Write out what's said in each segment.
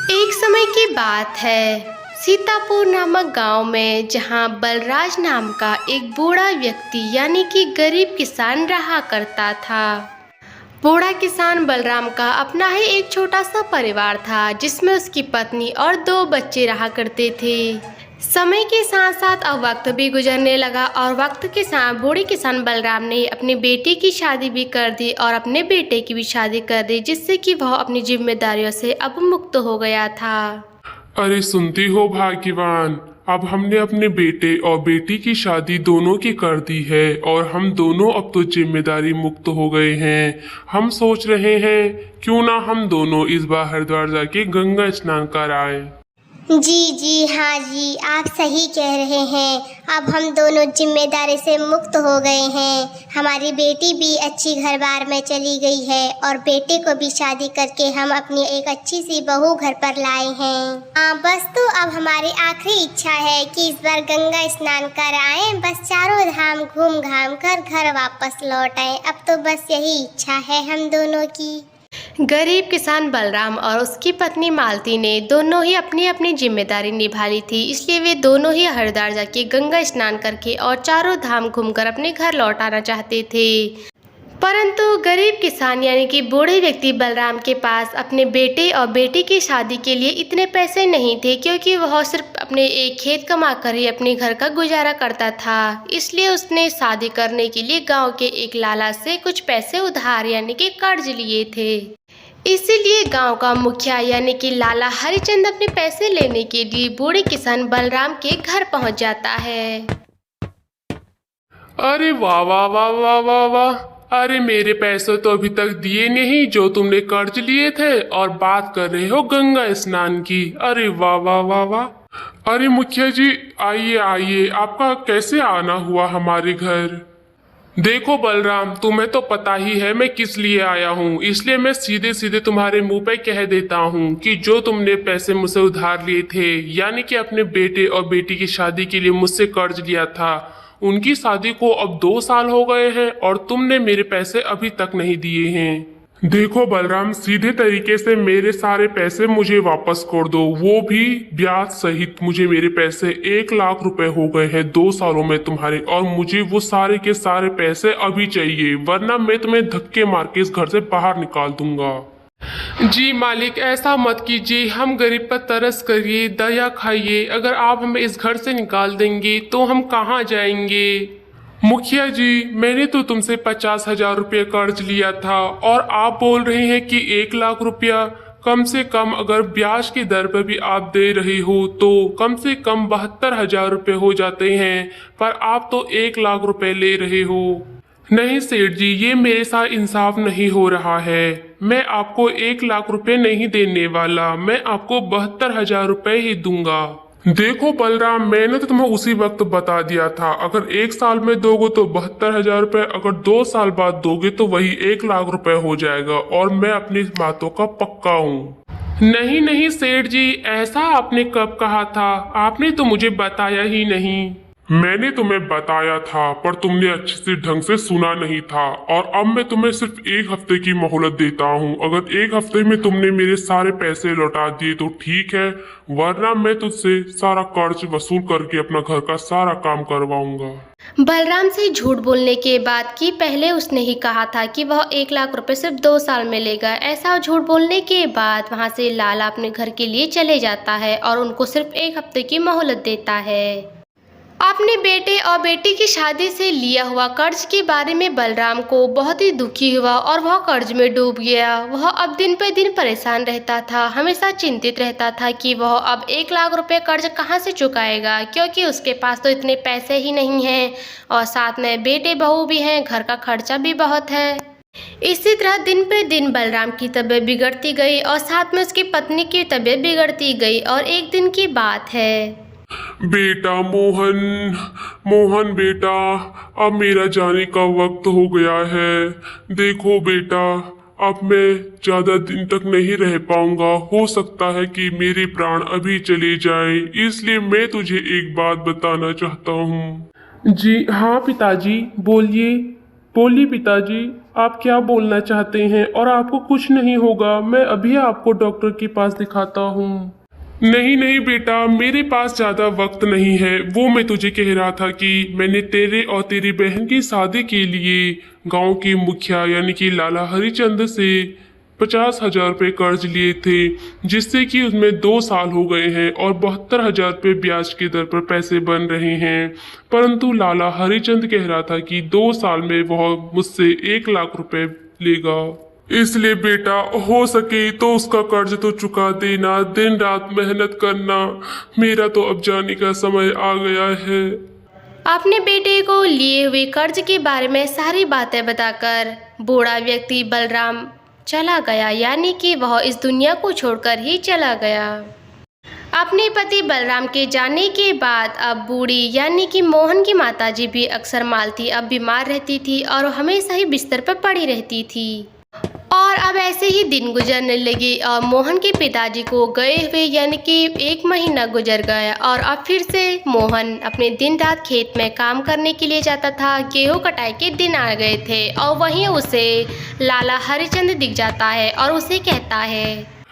एक समय की बात है, सीतापुर नामक गांव में, जहां बलराज नाम का एक बूढ़ा व्यक्ति यानी कि गरीब किसान रहा करता था। बूढ़ा किसान बलराम का अपना ही एक छोटा सा परिवार था, जिसमें उसकी पत्नी और दो बच्चे रहा करते थे। समय के साथ साथ अब वक्त भी गुजरने लगा और वक्त के साथ बूढ़े किसान बलराम ने अपनी बेटी की शादी भी कर दी और अपने बेटे की भी शादी कर दी, जिससे कि वह अपनी जिम्मेदारियों से अब मुक्त हो गया था। अरे सुनती हो भाग्यवान, अब हमने अपने बेटे और बेटी की शादी दोनों की कर दी है और हम दोनों अब तो जिम्मेदारी मुक्त हो गए हैं। हम सोच रहे हैं क्यों ना हम दोनों इस बार हरिद्वार जाके गंगा स्नान कर आए। जी जी हाँ जी, आप सही कह रहे हैं। अब हम दोनों जिम्मेदारी से मुक्त हो गए हैं। हमारी बेटी भी अच्छी घर बार में चली गई है और बेटे को भी शादी करके हम अपनी एक अच्छी सी बहू घर पर लाए हैं। बस तो अब हमारी आखिरी इच्छा है कि इस बार गंगा स्नान कर आए, बस चारों धाम घूम घाम कर घर वापस लौट आए। अब तो बस यही इच्छा है हम दोनों की। गरीब किसान बलराम और उसकी पत्नी मालती ने दोनों ही अपनी अपनी जिम्मेदारी निभा ली थी, इसलिए वे दोनों ही हरिद्वार जाके गंगा स्नान करके और चारों धाम घूमकर अपने घर लौट आना चाहते थे। परंतु गरीब किसान यानी कि बूढ़े व्यक्ति बलराम के पास अपने बेटे और बेटी की शादी के लिए इतने पैसे नहीं थे, क्योंकि वह सिर्फ अपने एक खेत कमाकर ही अपने घर का गुजारा करता था। इसलिए उसने शादी करने के लिए गांव के एक लाला से कुछ पैसे उधार यानी कि कर्ज लिए थे। इसीलिए गांव का मुखिया यानी कि लाला हरिचंद अपने पैसे लेने के लिए बूढ़े किसान बलराम के घर पहुंच जाता है। अरे वाह वाह वाह वाह वाह वाह, अरे मेरे पैसे तो अभी तक दिए नहीं जो तुमने कर्ज लिए थे, और बात कर रहे हो गंगा स्नान की। अरे वाह वाह वाह वाह। अरे मुखिया जी, आइए आइए, आपका कैसे आना हुआ हमारे घर। देखो बलराम, तुम्हें तो पता ही है मैं किस लिए आया हूँ, इसलिए मैं सीधे सीधे तुम्हारे मुंह पे कह देता हूँ कि जो तुमने पैसे मुझसे उधार लिए थे, यानी कि अपने बेटे और बेटी की शादी के लिए मुझसे कर्ज लिया था, उनकी शादी को अब 2 साल हो गए हैं और तुमने मेरे पैसे अभी तक नहीं दिए हैं। देखो बलराम, सीधे तरीके से मेरे सारे पैसे मुझे वापस कर दो, वो भी ब्याज सहित। मुझे मेरे पैसे 1 लाख रुपए हो गए हैं 2 सालों में तुम्हारे, और मुझे वो सारे के सारे पैसे अभी चाहिए, वरना मैं तुम्हें धक्के मार के इस घर से बाहर निकाल दूंगा। जी मालिक, ऐसा मत कीजिए, हम गरीब पर तरस करिए, दया खाइए। अगर आप हमें इस घर से निकाल देंगे तो हम कहाँ जाएंगे। मुखिया जी, मैंने तो तुमसे 50,000 रुपये कर्ज लिया था और आप बोल रहे हैं कि 1 लाख रुपया। कम से कम अगर ब्याज की दर पर भी आप दे रही हो तो कम से कम 72,000 रुपये हो जाते हैं, पर आप तो 1 लाख रुपए ले रहे हो। नहीं सेठ जी, ये मेरे साथ इंसाफ नहीं हो रहा है। मैं आपको 1 लाख रुपए नहीं देने वाला, मैं आपको 72,000 रुपये ही दूंगा। देखो बलराम, मैंने तो तुम्हें उसी वक्त बता दिया था, अगर 1 साल में दोगे तो 72,000 रुपये, अगर 2 साल बाद दोगे तो वही 1 लाख रुपए हो जाएगा, और मैं अपनी बातों का पक्का हूँ। नहीं नहीं सेठ जी, ऐसा आपने कब कहा था, आपने तो मुझे बताया ही नहीं। मैंने तुम्हें बताया था, पर तुमने अच्छे से ढंग से सुना नहीं था, और अब मैं तुम्हें सिर्फ 1 हफ्ते की मोहलत देता हूँ। अगर 1 हफ्ते में तुमने मेरे सारे पैसे लौटा दिए तो ठीक है, वरना मैं तुझसे सारा कर्ज वसूल करके अपना घर का सारा काम करवाऊंगा। बलराम से झूठ बोलने के बाद कि पहले उसने ही कहा था कि वह 1 लाख रुपए सिर्फ 2 साल में लेगा, ऐसा झूठ बोलने के बाद वहां से लाला अपने घर के लिए चले जाता है और उनको सिर्फ 1 हफ्ते की मोहलत देता है। अपने बेटे और बेटी की शादी से लिया हुआ कर्ज के बारे में बलराम को बहुत ही दुखी हुआ और वह कर्ज में डूब गया। वह अब दिन पर दिन परेशान रहता था, हमेशा चिंतित रहता था कि वह अब 1 लाख रुपए कर्ज कहाँ से चुकाएगा, क्योंकि उसके पास तो इतने पैसे ही नहीं हैं और साथ में बेटे बहू भी हैं, घर का खर्चा भी बहुत है। इसी तरह दिन पर दिन बलराम की तबीयत बिगड़ती गई और साथ में उसकी पत्नी की तबीयत बिगड़ती गई। और एक दिन की बात है, बेटा मोहन, मोहन बेटा, अब मेरा जाने का वक्त हो गया है। देखो बेटा, अब मैं ज्यादा दिन तक नहीं रह पाऊंगा, हो सकता है कि मेरे प्राण अभी चले जाए, इसलिए मैं तुझे एक बात बताना चाहता हूँ। जी हाँ पिताजी, बोलिए। बोलिए पिताजी, आप क्या बोलना चाहते हैं? और आपको कुछ नहीं होगा, मैं अभी आपको डॉक्टर के पास दिखाता हूँ। नहीं नहीं बेटा, मेरे पास ज्यादा वक्त नहीं है। वो मैं तुझे कह रहा था कि मैंने तेरे और तेरी बहन की शादी के लिए गांव के मुखिया यानी कि लाला हरिचंद से 50,000 रुपये कर्ज लिए थे, जिससे कि उसमें 2 साल हो गए हैं और 72,000 रुपये ब्याज की दर पर पैसे बन रहे हैं। परंतु लाला हरिचंद कह रहा था कि 2 साल में वह मुझसे 1 लाख रुपए लेगा। इसलिए बेटा, हो सके तो उसका कर्ज तो चुका देना, दिन रात मेहनत करना। मेरा तो अब जाने का समय आ गया है। अपने बेटे को लिए हुए कर्ज के बारे में सारी बातें बताकर बूढ़ा व्यक्ति बलराम चला गया, यानी कि वह इस दुनिया को छोड़कर ही चला गया। अपने पति बलराम के जाने के बाद अब बूढ़ी यानी कि मोहन की माताजी भी अक्सर मालती अब बीमार रहती थी और हमेशा ही बिस्तर पर पड़ी रहती थी। और अब ऐसे ही दिन गुजरने लगे और मोहन के पिताजी को गए हुए यानी कि 1 महीना गुजर गया और अब फिर से मोहन अपने दिन रात खेत में काम करने के लिए जाता था। गेहूं कटाई के दिन आ गए थे और वहीं उसे लाला हरिचंद दिख जाता है और उसे कहता है,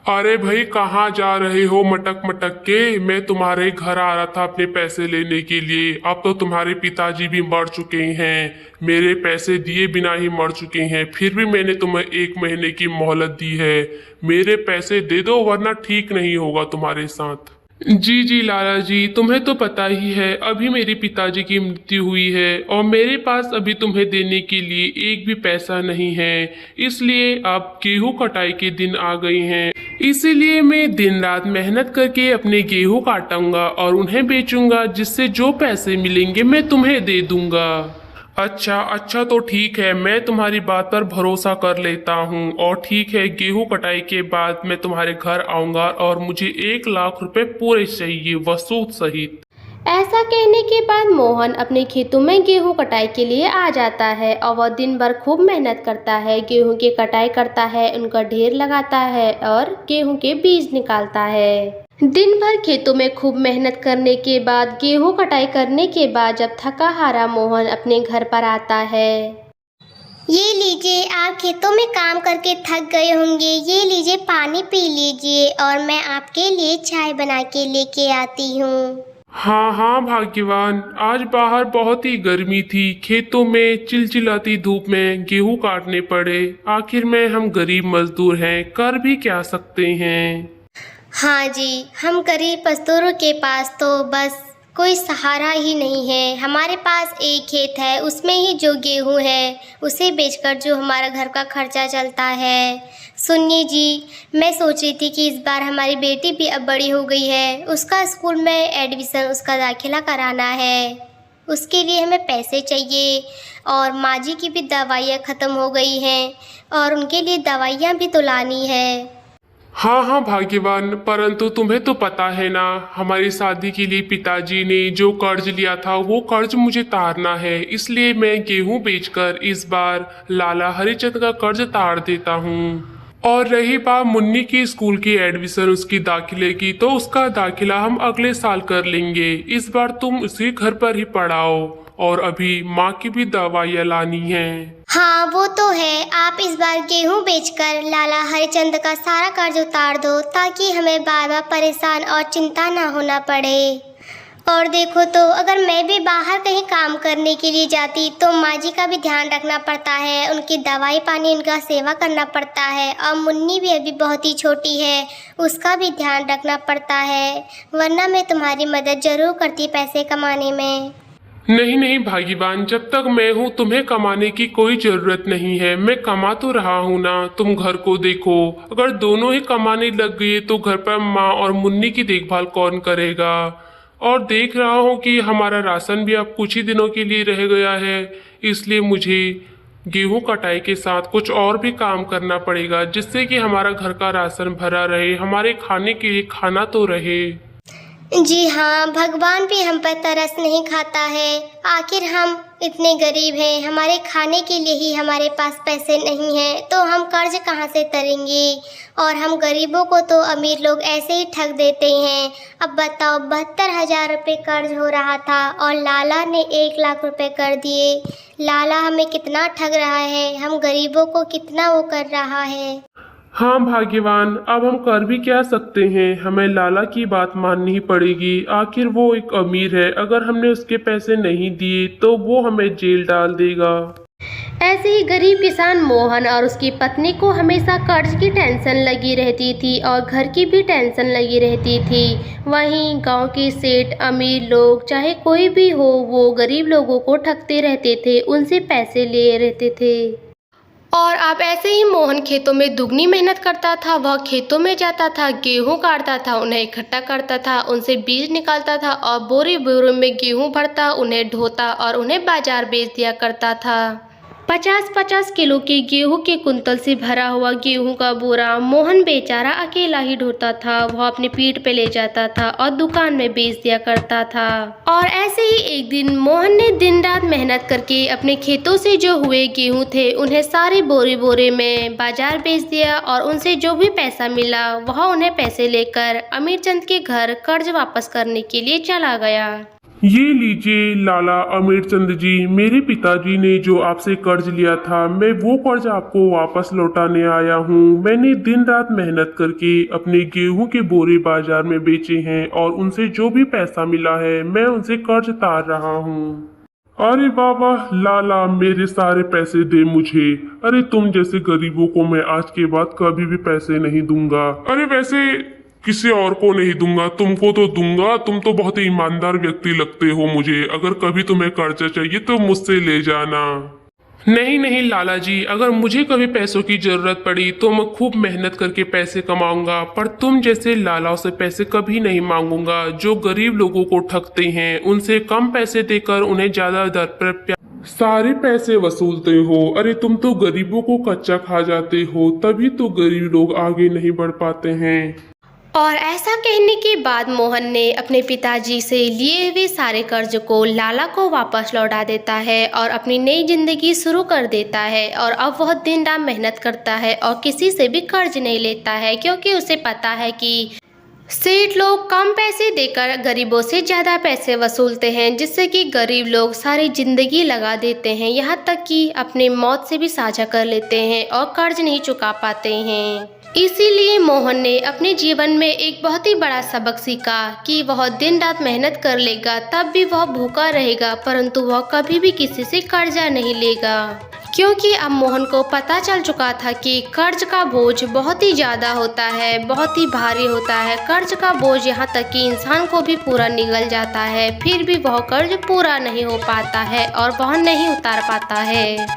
अरे भाई, कहाँ जा रहे हो मटक मटक के? मैं तुम्हारे घर आ रहा था अपने पैसे लेने के लिए। अब तो तुम्हारे पिताजी भी मर चुके हैं, मेरे पैसे दिए बिना ही मर चुके हैं। फिर भी मैंने तुम्हें 1 महीने की मोहलत दी है। मेरे पैसे दे दो वरना ठीक नहीं होगा तुम्हारे साथ। जी जी लाला जी, तुम्हें तो पता ही है अभी मेरे पिताजी की मृत्यु हुई है और मेरे पास अभी तुम्हें देने के लिए एक भी पैसा नहीं है। इसलिए अब गेहूं कटाई के दिन आ गए हैं, इसीलिए मैं दिन रात मेहनत करके अपने गेहूं काटूंगा और उन्हें बेचूंगा, जिससे जो पैसे मिलेंगे मैं तुम्हें दे दूंगा। अच्छा तो ठीक है, मैं तुम्हारी बात पर भरोसा कर लेता हूँ। और ठीक है, गेहूं कटाई के बाद मैं तुम्हारे घर आऊंगा और मुझे 1 लाख रुपए पूरे चाहिए, वसूल सहित। ऐसा कहने के बाद मोहन अपने खेतों में गेहूं कटाई के लिए आ जाता है और वह दिन भर खूब मेहनत करता है, गेहूं की कटाई करता है, उनका ढेर लगाता है और गेहूं के बीज निकालता है। दिन भर खेतों में खूब मेहनत करने के बाद गेहूं कटाई करने के बाद जब थका हारा मोहन अपने घर पर आता है। ये लीजिए, आप खेतों में काम करके थक गए होंगे, ये लीजिए पानी पी लीजिए और मैं आपके लिए चाय बना के लेके आती हूँ। हाँ भाग्यवान, आज बाहर बहुत ही गर्मी थी, खेतों में चिलचिलाती धूप में गेहूं काटने पड़े। आखिर में हम गरीब मजदूर हैं, कर भी क्या सकते हैं। हाँ जी, हम गरीब मजदूरों के पास तो बस कोई सहारा ही नहीं है। हमारे पास एक खेत है, उसमें ही जो गेहूं है उसे बेचकर जो हमारा घर का खर्चा चलता है। सुनिए जी, मैं सोच रही थी कि इस बार हमारी बेटी भी अब बड़ी हो गई है, उसका स्कूल में एडमिशन, उसका दाखिला कराना है। उसके लिए हमें पैसे चाहिए और माँ जी की भी दवाइयाँ ख़त्म हो गई हैं और उनके लिए दवाइयाँ भी तो लानी है। हाँ भाग्यवान, परंतु तुम्हें तो पता है ना, हमारी शादी के लिए पिताजी ने जो कर्ज लिया था वो कर्ज मुझे तारना है। इसलिए मैं गेहूं बेचकर इस बार लाला हरिचंद का कर्ज तार देता हूँ। और रही बात मुन्नी की स्कूल की एडमिशन, उसकी दाखिले की, तो उसका दाखिला हम अगले साल कर लेंगे। इस बार तुम उसी घर पर ही पढ़ाओ और अभी माँ की भी दवाइयाँ लानी है। हाँ वो तो है, आप इस बार गेहूं बेचकर लाला हरिचंद का सारा कर्ज उतार दो ताकि हमें बार बार परेशान और चिंता ना होना पड़े। और देखो तो अगर मैं भी बाहर कहीं काम करने के लिए जाती तो माँ जी का भी ध्यान रखना पड़ता है, उनकी दवाई पानी उनका सेवा करना पड़ता है। और मुन्नी भी अभी बहुत ही छोटी है, उसका भी ध्यान रखना पड़ता है, वरना मैं तुम्हारी मदद जरूर करती पैसे कमाने में। नहीं भाग्यवान, जब तक मैं हूँ तुम्हें कमाने की कोई जरूरत नहीं है। मैं कमा तो रहा हूँ ना, तुम घर को देखो। अगर दोनों ही कमाने लग गए तो घर पर माँ और मुन्नी की देखभाल कौन करेगा। और देख रहा हूँ कि हमारा राशन भी अब कुछ ही दिनों के लिए रह गया है, इसलिए मुझे गेहूं कटाई के साथ कुछ और भी काम करना पड़ेगा, जिससे कि हमारा घर का राशन भरा रहे, हमारे खाने के लिए खाना तो रहे। जी हाँ, भगवान भी हम पर तरस नहीं खाता है। आखिर हम इतने गरीब हैं, हमारे खाने के लिए ही हमारे पास पैसे नहीं हैं, तो हम कर्ज कहाँ से करेंगे। और हम गरीबों को तो अमीर लोग ऐसे ही ठग देते हैं। अब बताओ, 72,000 रुपये कर्ज हो रहा था और लाला ने 1 लाख रुपए कर दिए। लाला हमें कितना ठग रहा है, हम गरीबों को कितना वो कर रहा है। हाँ भाग्यवान, अब हम कर भी क्या सकते हैं, हमें लाला की बात माननी ही पड़ेगी। आखिर वो एक अमीर है, अगर हमने उसके पैसे नहीं दिए तो वो हमें जेल डाल देगा। ऐसे ही गरीब किसान मोहन और उसकी पत्नी को हमेशा कर्ज की टेंशन लगी रहती थी और घर की भी टेंशन लगी रहती थी। वहीं गांव के सेठ, अमीर लोग, चाहे कोई भी हो, वो गरीब लोगों को ठगते रहते थे, उनसे पैसे ले रहते थे। और अब ऐसे ही मोहन खेतों में दुगनी मेहनत करता था। वह खेतों में जाता था, गेहूं काटता था, उन्हें इकट्ठा करता था, उनसे बीज निकालता था और बोरी बोरी में गेहूं भरता, उन्हें ढोता और उन्हें बाजार बेच दिया करता था। 50-50 किलो के गेहूं के कुंतल से भरा हुआ गेहूं का बोरा मोहन बेचारा अकेला ही ढोता था। वह अपनी पीठ पे ले जाता था और दुकान में बेच दिया करता था। और ऐसे ही एक दिन मोहन ने दिन रात मेहनत करके अपने खेतों से जो हुए गेहूं थे उन्हें सारे बोरे बोरे में बाजार बेच दिया और उनसे जो भी पैसा मिला वह उन्हें पैसे लेकर अमीरचंद के घर कर्ज वापस करने के लिए चला गया। ये लीजिए लाला अमीरचंद जी, मेरे पिताजी ने जो आपसे कर्ज लिया था, मैं वो कर्ज आपको वापस लौटाने आया हूँ। मैंने दिन रात मेहनत करके अपने गेहूं के बोरे बाजार में बेचे हैं और उनसे जो भी पैसा मिला है मैं उनसे कर्ज उतार रहा हूँ। अरे बाबा लाला, मेरे सारे पैसे दे मुझे। अरे तुम जैसे गरीबों को मैं आज के बाद कभी भी पैसे नहीं दूंगा। अरे वैसे किसी और को नहीं दूंगा, तुमको तो दूंगा। तुम तो बहुत ही ईमानदार व्यक्ति लगते हो मुझे। अगर कभी तुम्हें कर्जा चाहिए तो मुझसे ले जाना। नहीं नहीं लाला जी, अगर मुझे कभी पैसों की जरूरत पड़ी तो मैं खूब मेहनत करके पैसे कमाऊंगा, पर तुम जैसे लालाओं से पैसे कभी नहीं मांगूंगा जो गरीब लोगों को ठगते हैं। उनसे कम पैसे देकर उन्हें ज्यादा दर पर सारे पैसे वसूलते हो। अरे तुम तो गरीबों को कच्चा खा जाते हो, तभी तो गरीब लोग आगे नहीं बढ़ पाते हैं। और ऐसा कहने के बाद मोहन ने अपने पिताजी से लिए हुए सारे कर्ज को लाला को वापस लौटा देता है और अपनी नई जिंदगी शुरू कर देता है। और अब वह दिन रात मेहनत करता है और किसी से भी कर्ज नहीं लेता है, क्योंकि उसे पता है कि सेठ लोग कम पैसे देकर गरीबों से ज़्यादा पैसे वसूलते हैं, जिससे कि गरीब लोग सारी ज़िंदगी लगा देते हैं, यहाँ तक कि अपने मौत से भी साझा कर लेते हैं और कर्ज नहीं चुका पाते हैं। इसीलिए मोहन ने अपने जीवन में एक बहुत ही बड़ा सबक सीखा कि वह दिन रात मेहनत कर लेगा, तब भी वह भूखा रहेगा, परंतु वह कभी भी किसी से कर्जा नहीं लेगा। क्योंकि अब मोहन को पता चल चुका था कि कर्ज का बोझ बहुत ही ज़्यादा होता है, बहुत ही भारी होता है। कर्ज का बोझ यहाँ तक कि इंसान को भी पूरा निगल जाता है, फिर भी वह कर्ज पूरा नहीं हो पाता है और वह नहीं उतार पाता है।